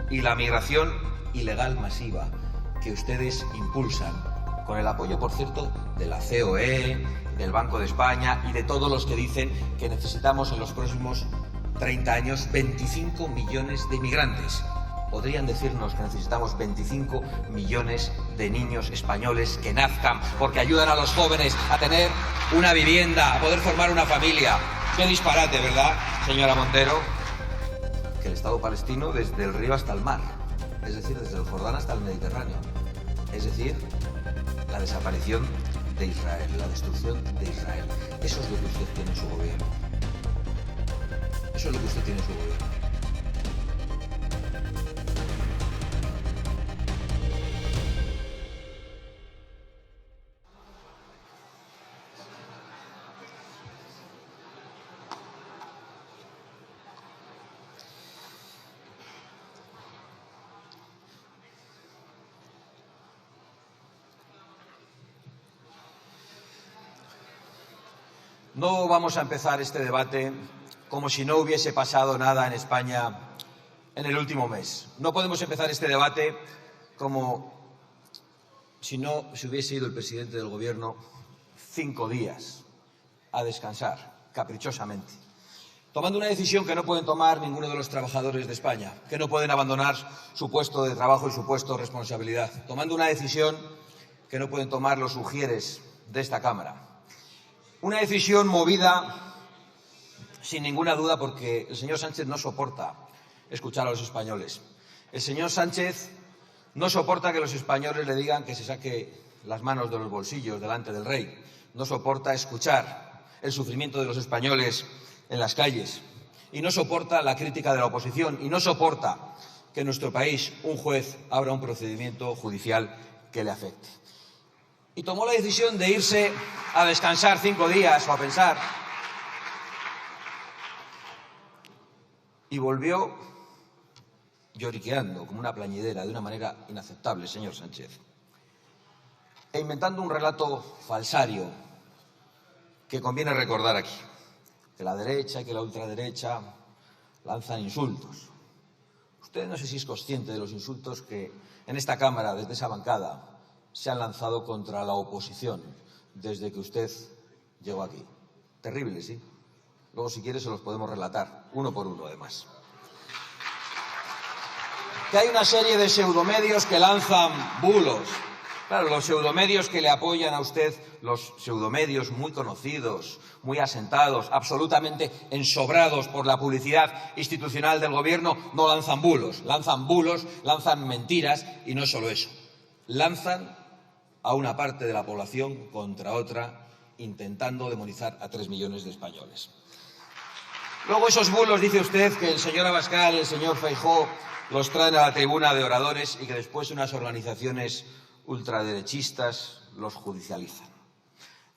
y la migración ilegal masiva que ustedes impulsan, con el apoyo, por cierto, de la COE, del Banco de España y de todos los que dicen que necesitamos en los próximos 30 años 25 millones de inmigrantes. Podrían decirnos que necesitamos 25 millones de niños españoles que nazcan porque ayudan a los jóvenes a tener una vivienda, a poder formar una familia. Qué disparate, ¿verdad, señora Montero? Que el Estado palestino desde el río hasta el mar, es decir, desde el Jordán hasta el Mediterráneo, es decir, la desaparición de Israel, la destrucción de Israel. Eso es lo que usted tiene en su gobierno. Eso es lo que usted tiene en su gobierno. No vamos a empezar este debate como si no hubiese pasado nada en España en el último mes. No podemos empezar este debate como si no se hubiese ido el presidente del Gobierno 5 días a descansar, caprichosamente, tomando una decisión que no pueden tomar ninguno de los trabajadores de España, que no pueden abandonar su puesto de trabajo y su puesto de responsabilidad, tomando una decisión que no pueden tomar los ujieres de esta Cámara. Una decisión movida, sin ninguna duda, porque el señor Sánchez no soporta escuchar a los españoles. El señor Sánchez no soporta que los españoles le digan que se saque las manos de los bolsillos delante del rey. No soporta escuchar el sufrimiento de los españoles en las calles. Y no soporta la crítica de la oposición. Y no soporta que en nuestro país un juez abra un procedimiento judicial que le afecte. Y tomó la decisión de irse a descansar 5 días o a pensar. Y volvió lloriqueando como una plañidera, de una manera inaceptable, señor Sánchez. E inventando un relato falsario que conviene recordar aquí. Que la derecha y que la ultraderecha lanzan insultos. Usted no sé si es consciente de los insultos que en esta Cámara, desde esa bancada, se han lanzado contra la oposición desde que usted llegó aquí. Terrible, ¿sí? Luego, si quiere, se los podemos relatar, uno por uno, además. Que hay una serie de pseudomedios que lanzan bulos. Claro, los pseudomedios que le apoyan a usted, los pseudomedios muy conocidos, muy asentados, absolutamente ensobrados por la publicidad institucional del Gobierno, no lanzan bulos, lanzan mentiras y no solo eso. Lanzan a una parte de la población contra otra, intentando demonizar a 3 millones de españoles. Luego esos bulos, dice usted, que el señor Abascal y el señor Feijóo los traen a la tribuna de oradores y que después unas organizaciones ultraderechistas los judicializan.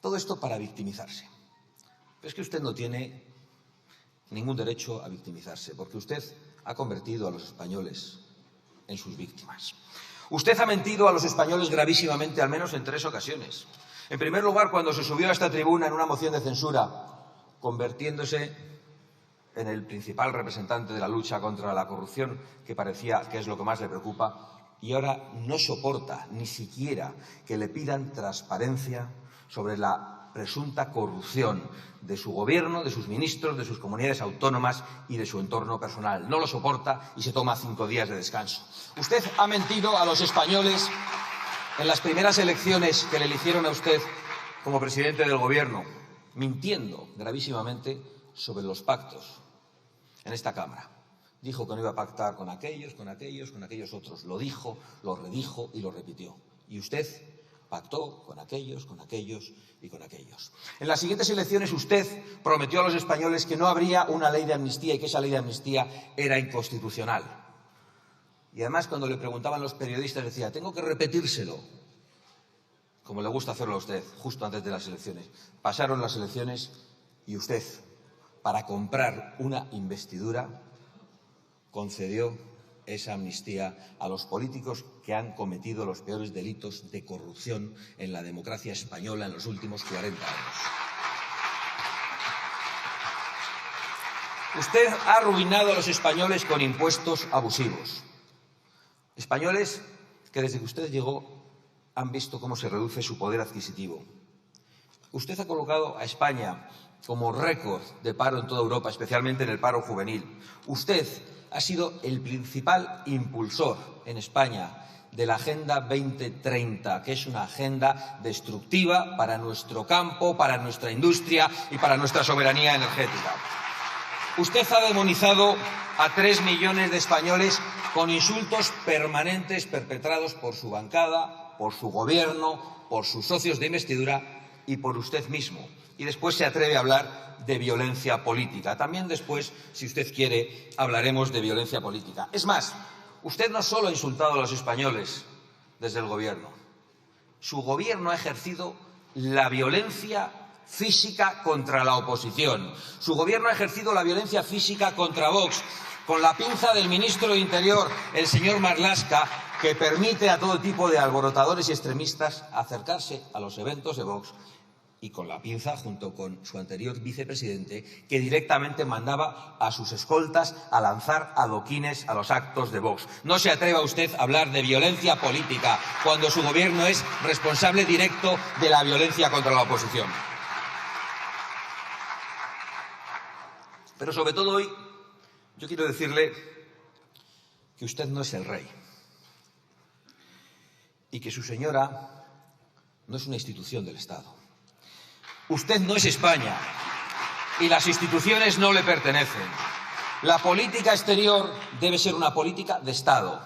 Todo esto para victimizarse. Pero es que usted no tiene ningún derecho a victimizarse, porque usted ha convertido a los españoles en sus víctimas. Usted ha mentido a los españoles gravísimamente, al menos en 3 ocasiones. En primer lugar, cuando se subió a esta tribuna en una moción de censura, convirtiéndose en el principal representante de la lucha contra la corrupción, que parecía que es lo que más le preocupa, y ahora no soporta ni siquiera que le pidan transparencia sobre la presunta corrupción de su gobierno, de sus ministros, de sus comunidades autónomas y de su entorno personal. No lo soporta y se toma 5 días de descanso. Usted ha mentido a los españoles en las primeras elecciones que le eligieron a usted como presidente del Gobierno, mintiendo gravísimamente sobre los pactos en esta Cámara. Dijo que no iba a pactar con aquellos otros. Lo dijo, lo redijo y lo repitió. Y usted pactó con aquellos y con aquellos. En las siguientes elecciones usted prometió a los españoles que no habría una ley de amnistía y que esa ley de amnistía era inconstitucional. Y además, cuando le preguntaban los periodistas, decía, tengo que repetírselo, como le gusta hacerlo a usted, justo antes de las elecciones. Pasaron las elecciones y usted, para comprar una investidura, concedió esa amnistía a los políticos que han cometido los peores delitos de corrupción en la democracia española en los últimos 40 años. Usted ha arruinado a los españoles con impuestos abusivos. Españoles que desde que usted llegó han visto cómo se reduce su poder adquisitivo. Usted ha colocado a España como récord de paro en toda Europa, especialmente en el paro juvenil. Usted ha sido el principal impulsor en España de la Agenda 2030, que es una agenda destructiva para nuestro campo, para nuestra industria y para nuestra soberanía energética. Usted ha demonizado a 3 millones de españoles con insultos permanentes perpetrados por su bancada, por su gobierno, por sus socios de investidura y por usted mismo. Y después se atreve a hablar de violencia política. También después, si usted quiere, hablaremos de violencia política. Es más, usted no solo ha insultado a los españoles desde el gobierno. Su gobierno ha ejercido la violencia física contra la oposición. Su gobierno ha ejercido la violencia física contra Vox, con la pinza del ministro de Interior, el señor Marlaska, que permite a todo tipo de alborotadores y extremistas acercarse a los eventos de Vox, y con la pinza, junto con su anterior vicepresidente, que directamente mandaba a sus escoltas a lanzar adoquines a los actos de Vox. No se atreva usted a hablar de violencia política cuando su gobierno es responsable directo de la violencia contra la oposición. Pero sobre todo hoy, yo quiero decirle que usted no es el rey y que su señora no es una institución del Estado. Usted no es España y las instituciones no le pertenecen. La política exterior debe ser una política de Estado.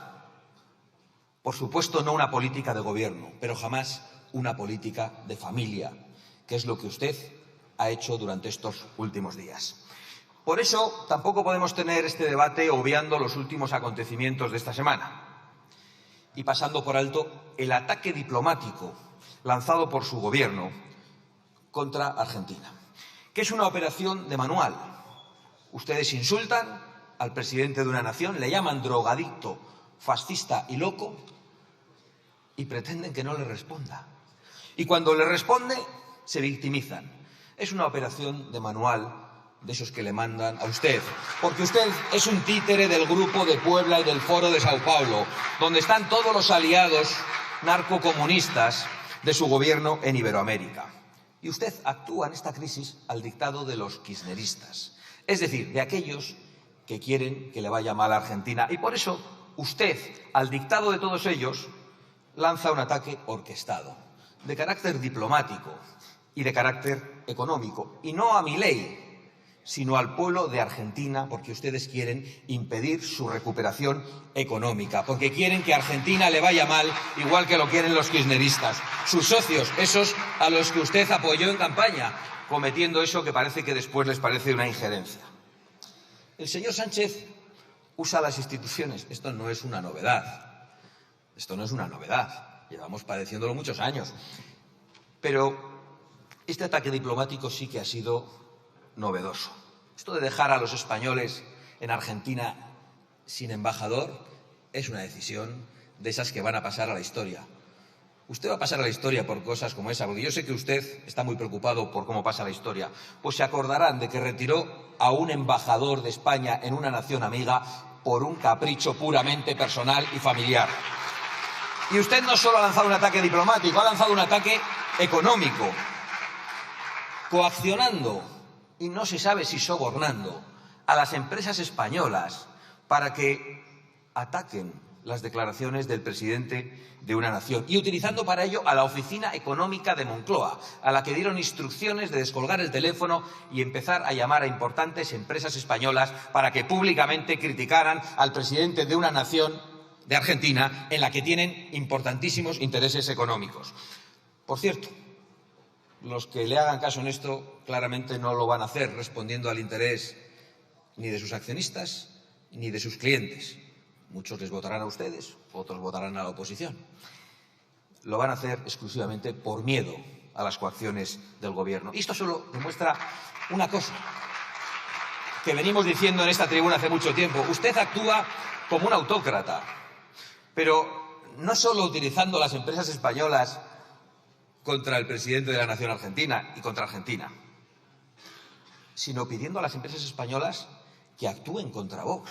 Por supuesto, no una política de gobierno, pero jamás una política de familia, que es lo que usted ha hecho durante estos últimos días. Por eso, tampoco podemos tener este debate obviando los últimos acontecimientos de esta semana y pasando por alto el ataque diplomático lanzado por su gobierno contra Argentina, que es una operación de manual. Ustedes insultan al presidente de una nación, le llaman drogadicto, fascista y loco y pretenden que no le responda. Y cuando le responde, se victimizan. Es una operación de manual de esos que le mandan a usted, porque usted es un títere del Grupo de Puebla y del Foro de Sao Paulo, donde están todos los aliados narcocomunistas de su gobierno en Iberoamérica. Y usted actúa en esta crisis al dictado de los kirchneristas, es decir, de aquellos que quieren que le vaya mal a Argentina. Y por eso usted, al dictado de todos ellos, lanza un ataque orquestado, de carácter diplomático y de carácter económico. Y no a Milei, sino al pueblo de Argentina, porque ustedes quieren impedir su recuperación económica, porque quieren que a Argentina le vaya mal, igual que lo quieren los kirchneristas, sus socios, esos a los que usted apoyó en campaña, cometiendo eso que parece que después les parece una injerencia. El señor Sánchez usa las instituciones. Esto no es una novedad. Esto no es una novedad. Llevamos padeciéndolo muchos años. Pero este ataque diplomático sí que ha sido novedoso. Esto de dejar a los españoles en Argentina sin embajador es una decisión de esas que van a pasar a la historia. Usted va a pasar a la historia por cosas como esa, porque yo sé que usted está muy preocupado por cómo pasa la historia. Pues se acordarán de que retiró a un embajador de España en una nación amiga por un capricho puramente personal y familiar. Y usted no solo ha lanzado un ataque diplomático, ha lanzado un ataque económico, coaccionando, y no se sabe si sobornando, a las empresas españolas para que ataquen las declaraciones del presidente de una nación, y utilizando para ello a la Oficina Económica de Moncloa, a la que dieron instrucciones de descolgar el teléfono y empezar a llamar a importantes empresas españolas para que públicamente criticaran al presidente de una nación, de Argentina, en la que tienen importantísimos intereses económicos. Por cierto, los que le hagan caso en esto claramente no lo van a hacer respondiendo al interés ni de sus accionistas ni de sus clientes. Muchos les votarán a ustedes, otros votarán a la oposición. Lo van a hacer exclusivamente por miedo a las coacciones del gobierno. Y esto solo demuestra una cosa que venimos diciendo en esta tribuna hace mucho tiempo. Usted actúa como un autócrata, pero no solo utilizando las empresas españolas contra el presidente de la nación argentina y contra Argentina, sino pidiendo a las empresas españolas que actúen contra Vox.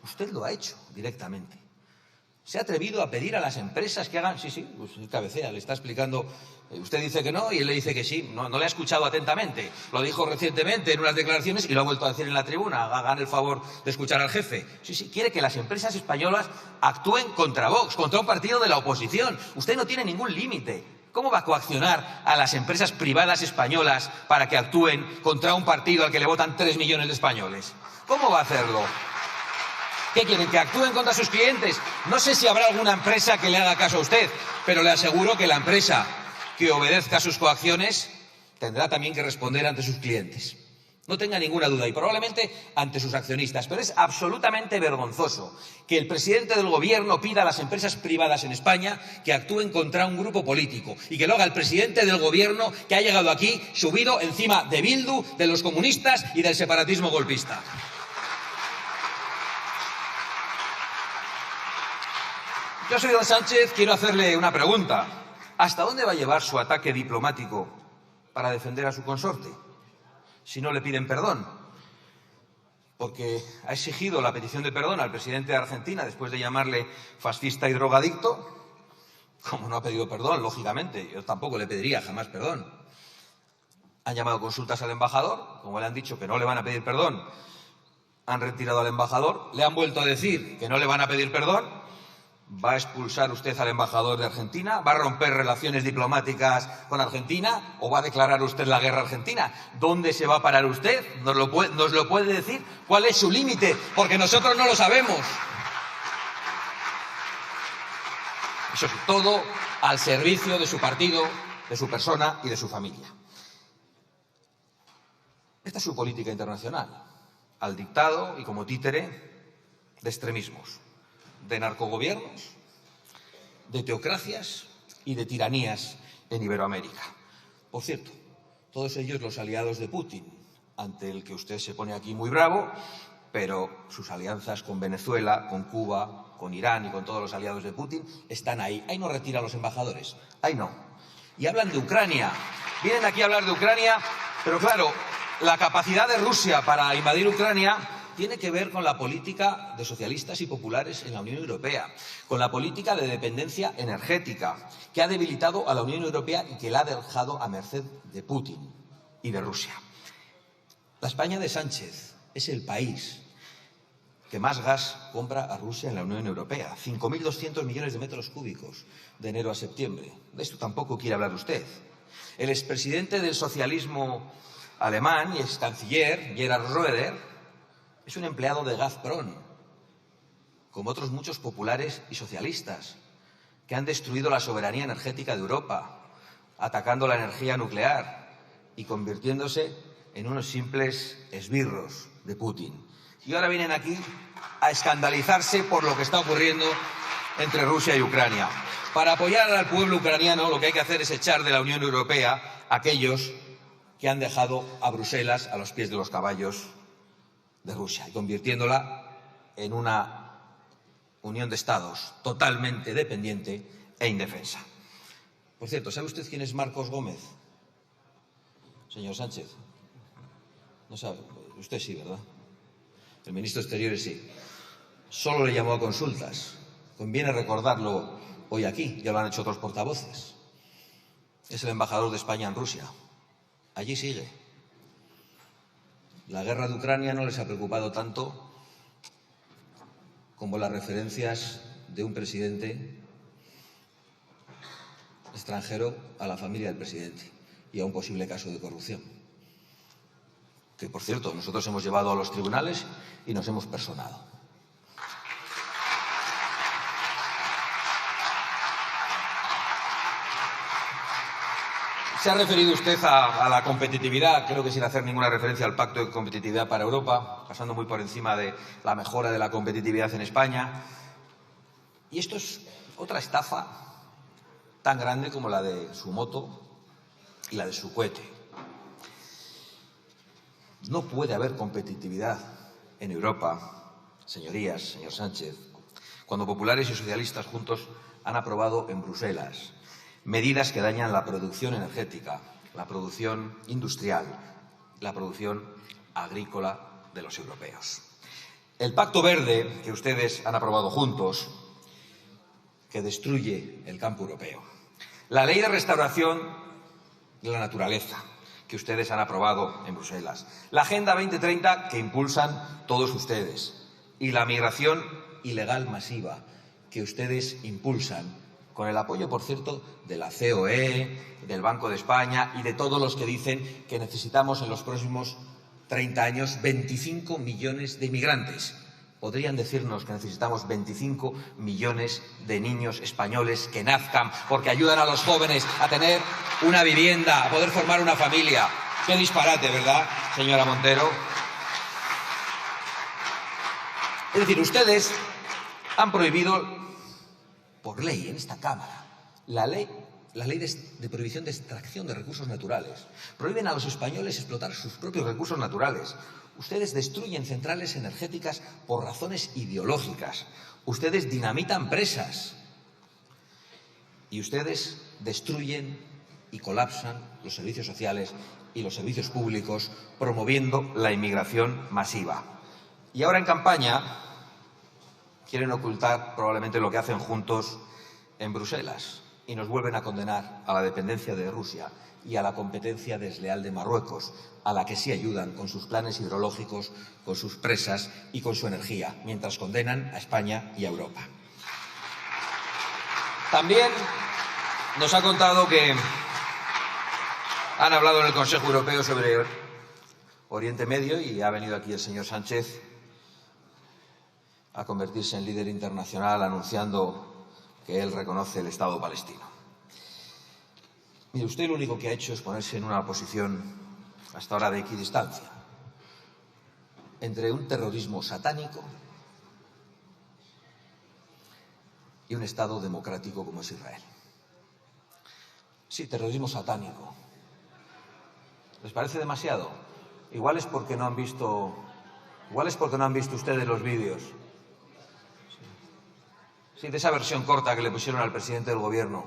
Usted lo ha hecho directamente. Se ha atrevido a pedir a las empresas que hagan... Sí, pues cabecea, le está explicando... Usted dice que no y él le dice que sí. No le ha escuchado atentamente. Lo dijo recientemente en unas declaraciones y lo ha vuelto a decir en la tribuna. Hagan el favor de escuchar al jefe. Sí, quiere que las empresas españolas actúen contra Vox, contra un partido de la oposición. Usted no tiene ningún límite. ¿Cómo va a coaccionar a las empresas privadas españolas para que actúen contra un partido al que le votan 3 millones de españoles? ¿Cómo va a hacerlo? ¿Qué quieren? ¿Que actúen contra sus clientes? No sé si habrá alguna empresa que le haga caso a usted, pero le aseguro que la empresa que obedezca a sus coacciones tendrá también que responder ante sus clientes. No tenga ninguna duda, y probablemente ante sus accionistas. Pero es absolutamente vergonzoso que el presidente del Gobierno pida a las empresas privadas en España que actúen contra un grupo político y que lo haga el presidente del Gobierno que ha llegado aquí subido encima de Bildu, de los comunistas y del separatismo golpista. Yo, señor Sánchez, quiero hacerle una pregunta. ¿Hasta dónde va a llevar su ataque diplomático para defender a su consorte si no le piden perdón? Porque ha exigido la petición de perdón al presidente de Argentina después de llamarle fascista y drogadicto. Como no ha pedido perdón, lógicamente, yo tampoco le pediría jamás perdón. Han llamado consultas al embajador, como le han dicho que no le van a pedir perdón, han retirado al embajador, le han vuelto a decir que no le van a pedir perdón. ¿Va a expulsar usted al embajador de Argentina? ¿Va a romper relaciones diplomáticas con Argentina? ¿O va a declarar usted la guerra a Argentina? ¿Dónde se va a parar usted? ¿Nos lo puede decir? ¿Cuál es su límite? Porque nosotros no lo sabemos. Eso es todo al servicio de su partido, de su persona y de su familia. Esta es su política internacional, al dictado y como títere de extremismos, de narcogobiernos, de teocracias y de tiranías en Iberoamérica. Por cierto, todos ellos los aliados de Putin, ante el que usted se pone aquí muy bravo, pero sus alianzas con Venezuela, con Cuba, con Irán y con todos los aliados de Putin están ahí. Ahí no retira a los embajadores, ahí no. Y hablan de Ucrania. Vienen aquí a hablar de Ucrania, pero claro, la capacidad de Rusia para invadir Ucrania tiene que ver con la política de socialistas y populares en la Unión Europea, con la política de dependencia energética que ha debilitado a la Unión Europea y que la ha dejado a merced de Putin y de Rusia. La España de Sánchez es el país que más gas compra a Rusia en la Unión Europea, 5.200 millones de metros cúbicos de enero a septiembre. De esto tampoco quiere hablar usted. El expresidente del socialismo alemán y ex canciller, Gerhard Schröder, es un empleado de Gazprom, como otros muchos populares y socialistas, que han destruido la soberanía energética de Europa, atacando la energía nuclear y convirtiéndose en unos simples esbirros de Putin. Y ahora vienen aquí a escandalizarse por lo que está ocurriendo entre Rusia y Ucrania. Para apoyar al pueblo ucraniano, lo que hay que hacer es echar de la Unión Europea a aquellos que han dejado a Bruselas a los pies de los caballos de Rusia y convirtiéndola en una unión de estados totalmente dependiente e indefensa. Por cierto, ¿sabe usted quién es Marcos Gómez? Señor Sánchez. No sabe. Usted sí, ¿verdad? El ministro de Exteriores sí. Solo le llamó a consultas. Conviene recordarlo hoy aquí, ya lo han hecho otros portavoces. Es el embajador de España en Rusia. Allí sigue. La guerra de Ucrania no les ha preocupado tanto como las referencias de un presidente extranjero a la familia del presidente y a un posible caso de corrupción. Que, por cierto, nosotros hemos llevado a los tribunales y nos hemos personado. Se ha referido usted a la competitividad, creo que sin hacer ninguna referencia al Pacto de Competitividad para Europa, pasando muy por encima de la mejora de la competitividad en España. Y esto es otra estafa tan grande como la de su moto y la de su cohete. No puede haber competitividad en Europa, señorías, señor Sánchez, cuando populares y socialistas juntos han aprobado en Bruselas medidas que dañan la producción energética, la producción industrial, la producción agrícola de los europeos. El Pacto Verde que ustedes han aprobado juntos que destruye el campo europeo. La ley de restauración de la naturaleza, que ustedes han aprobado en Bruselas. La Agenda 2030, que impulsan todos ustedes. Y la migración ilegal masiva, que ustedes impulsan, con el apoyo, por cierto, de la COE, del Banco de España y de todos los que dicen que necesitamos en los próximos 30 años 25 millones de inmigrantes. Podrían decirnos que necesitamos 25 millones de niños españoles que nazcan porque ayudan a los jóvenes a tener una vivienda, a poder formar una familia. Qué disparate, ¿verdad, señora Montero? Es decir, ustedes han prohibido por ley en esta Cámara la ley de prohibición de extracción de recursos naturales. Prohíben a los españoles explotar sus propios recursos naturales. Ustedes destruyen centrales energéticas por razones ideológicas. Ustedes dinamitan presas. Y ustedes destruyen y colapsan los servicios sociales y los servicios públicos, promoviendo la inmigración masiva. Y ahora en campaña quieren ocultar probablemente lo que hacen juntos en Bruselas y nos vuelven a condenar a la dependencia de Rusia y a la competencia desleal de Marruecos, a la que sí ayudan con sus planes hidrológicos, con sus presas y con su energía, mientras condenan a España y a Europa. También nos ha contado que han hablado en el Consejo Europeo sobre Oriente Medio y ha venido aquí el señor Sánchez a convertirse en líder internacional anunciando que él reconoce el Estado palestino. Mire, usted lo único que ha hecho es ponerse en una posición hasta ahora de equidistancia entre un terrorismo satánico y un Estado democrático como es Israel. Sí, terrorismo satánico. ¿Les parece demasiado? Igual es porque no han visto ustedes los vídeos. Sí, de esa versión corta que le pusieron al presidente del Gobierno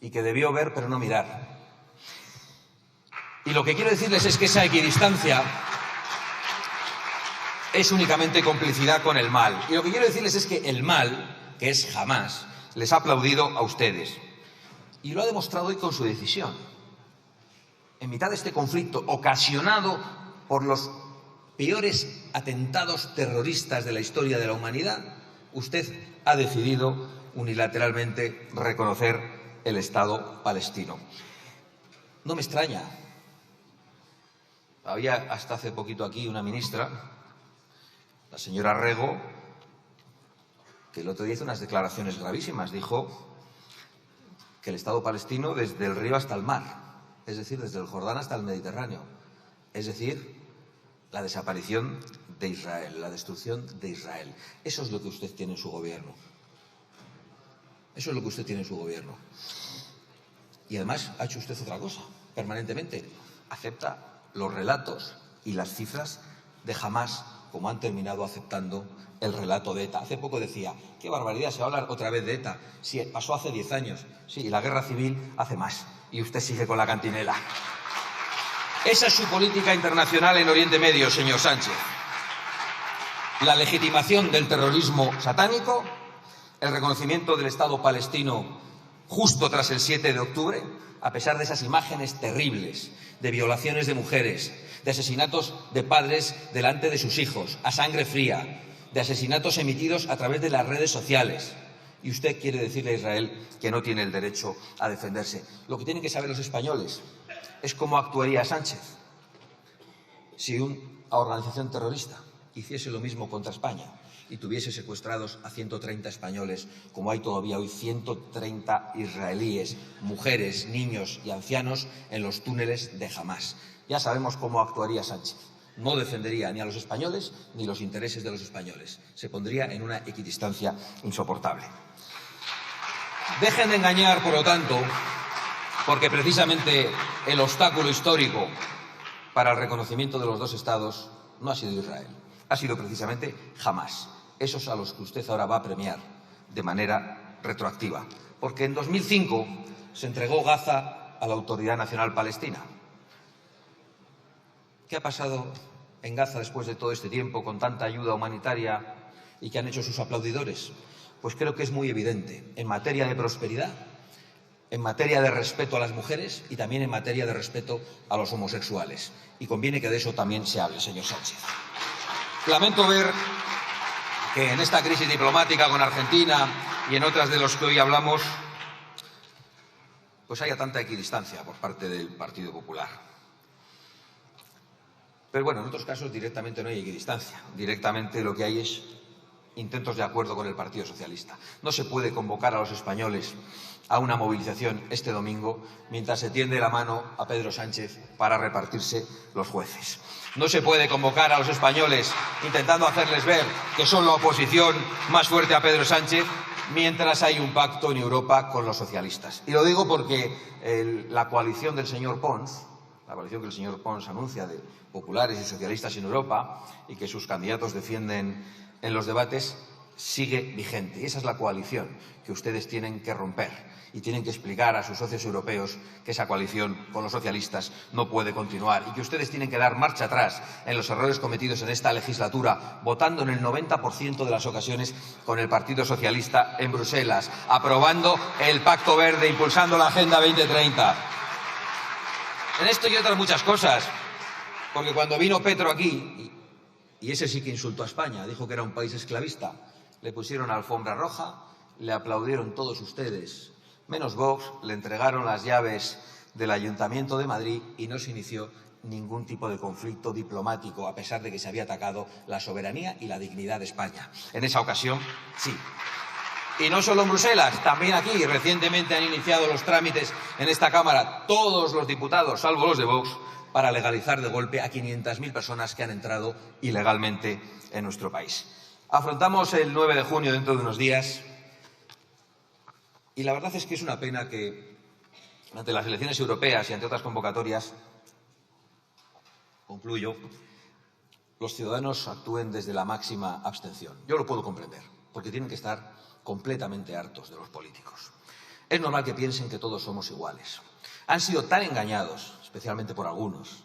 y que debió ver pero no mirar. Y lo que quiero decirles es que esa equidistancia es únicamente complicidad con el mal. Y lo que quiero decirles es que el mal, que es Hamás, les ha aplaudido a ustedes. Y lo ha demostrado hoy con su decisión. En mitad de este conflicto ocasionado por los peores atentados terroristas de la historia de la humanidad, usted ha decidido unilateralmente reconocer el Estado palestino. No me extraña. Había hasta hace poquito aquí una ministra, la señora Rego, que el otro día hizo unas declaraciones gravísimas. Dijo que el Estado palestino desde el río hasta el mar, es decir, desde el Jordán hasta el Mediterráneo, es decir, la desaparición de Israel, la destrucción de Israel. Eso es lo que usted tiene en su gobierno. Eso es lo que usted tiene en su gobierno. Y además ha hecho usted otra cosa, permanentemente. Acepta los relatos y las cifras de Hamás, como han terminado aceptando el relato de ETA. Hace poco decía, qué barbaridad, se va a hablar otra vez de ETA. Sí, pasó hace 10 años. Sí, y la guerra civil hace más. Y usted sigue con la cantinela. Esa es su política internacional en Oriente Medio, señor Sánchez. La legitimación del terrorismo satánico, el reconocimiento del Estado palestino justo tras el 7 de octubre, a pesar de esas imágenes terribles de violaciones de mujeres, de asesinatos de padres delante de sus hijos, a sangre fría, de asesinatos emitidos a través de las redes sociales. Y usted quiere decirle a Israel que no tiene el derecho a defenderse. Lo que tienen que saber los españoles es cómo actuaría Sánchez si una organización terrorista hiciese lo mismo contra España y tuviese secuestrados a 130 españoles, como hay todavía hoy 130 israelíes, mujeres, niños y ancianos en los túneles de Hamás. Ya sabemos cómo actuaría Sánchez. No defendería ni a los españoles ni los intereses de los españoles. Se pondría en una equidistancia insoportable. Dejen de engañar, por lo tanto, porque precisamente el obstáculo histórico para el reconocimiento de los dos Estados no ha sido Israel, ha sido precisamente Hamás. Esos a los que usted ahora va a premiar de manera retroactiva. Porque en 2005 se entregó Gaza a la Autoridad Nacional Palestina. ¿Qué ha pasado en Gaza después de todo este tiempo, con tanta ayuda humanitaria, y que han hecho sus aplaudidores? Pues creo que es muy evidente, en materia de prosperidad, en materia de respeto a las mujeres y también en materia de respeto a los homosexuales. Y conviene que de eso también se hable, señor Sánchez. Lamento ver que en esta crisis diplomática con Argentina y en otras de las que hoy hablamos, pues haya tanta equidistancia por parte del Partido Popular. Pero bueno, en otros casos directamente no hay equidistancia. Directamente lo que hay es intentos de acuerdo con el Partido Socialista. No se puede convocar a los españoles a una movilización este domingo mientras se tiende la mano a Pedro Sánchez para repartirse los jueces. No se puede convocar a los españoles intentando hacerles ver que son la oposición más fuerte a Pedro Sánchez mientras hay un pacto en Europa con los socialistas. Y lo digo porque la coalición del señor Pons, la coalición que el señor Pons anuncia de populares y socialistas en Europa y que sus candidatos defienden en los debates, sigue vigente. Y esa es la coalición que ustedes tienen que romper y tienen que explicar a sus socios europeos que esa coalición con los socialistas no puede continuar y que ustedes tienen que dar marcha atrás en los errores cometidos en esta legislatura, votando en el 90% de las ocasiones con el Partido Socialista en Bruselas, aprobando el Pacto Verde, impulsando la Agenda 2030. En esto y otras muchas cosas, porque cuando vino Petro aquí, y ese sí que insultó a España, dijo que era un país esclavista, le pusieron alfombra roja, le aplaudieron todos ustedes, menos Vox, le entregaron las llaves del Ayuntamiento de Madrid y no se inició ningún tipo de conflicto diplomático, a pesar de que se había atacado la soberanía y la dignidad de España. En esa ocasión, sí. Y no solo en Bruselas, también aquí. Recientemente han iniciado los trámites en esta Cámara todos los diputados, salvo los de Vox, para legalizar de golpe a 500.000 personas que han entrado ilegalmente en nuestro país. Afrontamos el 9 de junio dentro de unos días y la verdad es que es una pena que ante las elecciones europeas y ante otras convocatorias, concluyo, los ciudadanos actúen desde la máxima abstención. Yo lo puedo comprender, porque tienen que estar completamente hartos de los políticos. Es normal que piensen que todos somos iguales. Han sido tan engañados, especialmente por algunos,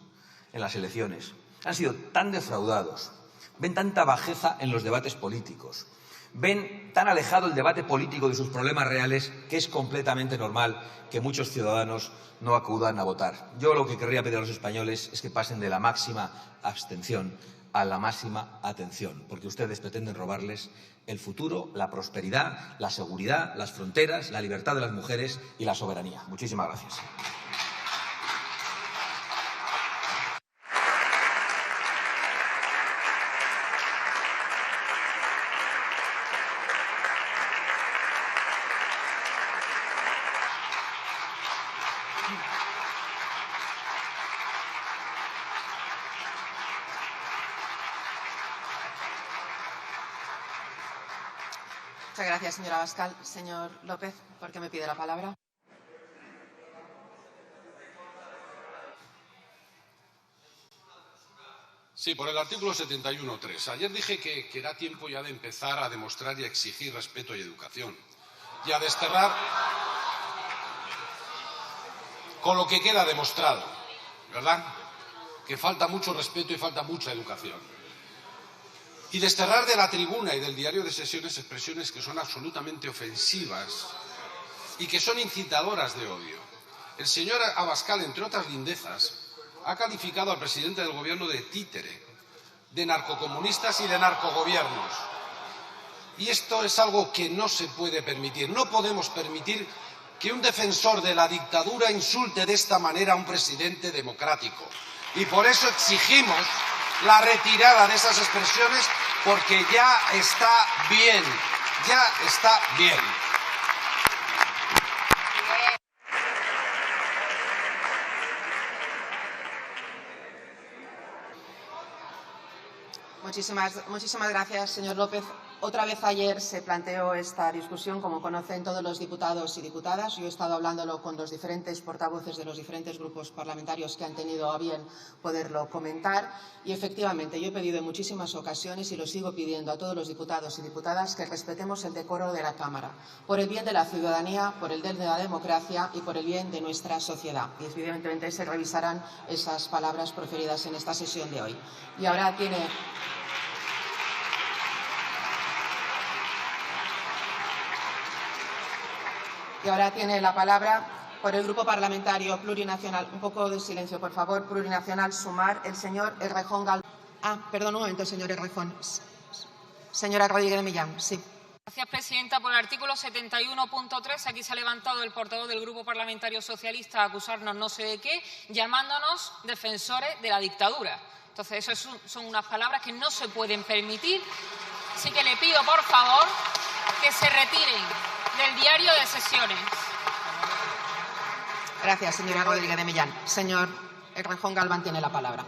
en las elecciones. Han sido tan defraudados. Ven tanta bajeza en los debates políticos. Ven tan alejado el debate político de sus problemas reales que es completamente normal que muchos ciudadanos no acudan a votar. Yo lo que querría pedir a los españoles es que pasen de la máxima abstención a la máxima atención, porque ustedes pretenden robarles el futuro, la prosperidad, la seguridad, las fronteras, la libertad de las mujeres y la soberanía. Muchísimas gracias. Muchas gracias, señora Abascal. Señor López, ¿por qué me pide la palabra? Sí, por el artículo 71.3. Ayer dije que era tiempo ya de empezar a demostrar y a exigir respeto y educación. Y a desterrar con lo que queda demostrado, ¿verdad? Que falta mucho respeto y falta mucha educación. Y desterrar de la tribuna y del diario de sesiones expresiones que son absolutamente ofensivas y que son incitadoras de odio. El señor Abascal, entre otras lindezas, ha calificado al presidente del gobierno de títere, de narcocomunistas y de narcogobiernos. Y esto es algo que no se puede permitir. No podemos permitir que un defensor de la dictadura insulte de esta manera a un presidente democrático. Y por eso exigimos la retirada de esas expresiones, porque ya está bien, ya está bien. Muchísimas gracias, señor López. Otra vez ayer se planteó esta discusión, como conocen todos los diputados y diputadas. Yo he estado hablándolo con los diferentes portavoces de los diferentes grupos parlamentarios que han tenido a bien poderlo comentar. Y efectivamente, yo he pedido en muchísimas ocasiones y lo sigo pidiendo a todos los diputados y diputadas que respetemos el decoro de la Cámara, por el bien de la ciudadanía, por el bien de la democracia y por el bien de nuestra sociedad. Y evidentemente se revisarán esas palabras proferidas en esta sesión de hoy. Y ahora tiene... Y ahora tiene la palabra por el Grupo Parlamentario Plurinacional, un poco de silencio, por favor, Plurinacional Sumar, el señor Errejón Galván. Perdón, un momento, señor Errejón. Señora Rodríguez de Millán, sí. Gracias, presidenta. Por el artículo 71.3, aquí se ha levantado el portavoz del Grupo Parlamentario Socialista a acusarnos no sé de qué, llamándonos defensores de la dictadura. Entonces, eso son unas palabras que no se pueden permitir. Así que le pido, por favor, que se retiren del diario de sesiones. Gracias, señora Rodríguez de Millán. Señor Errejón Galván tiene la palabra.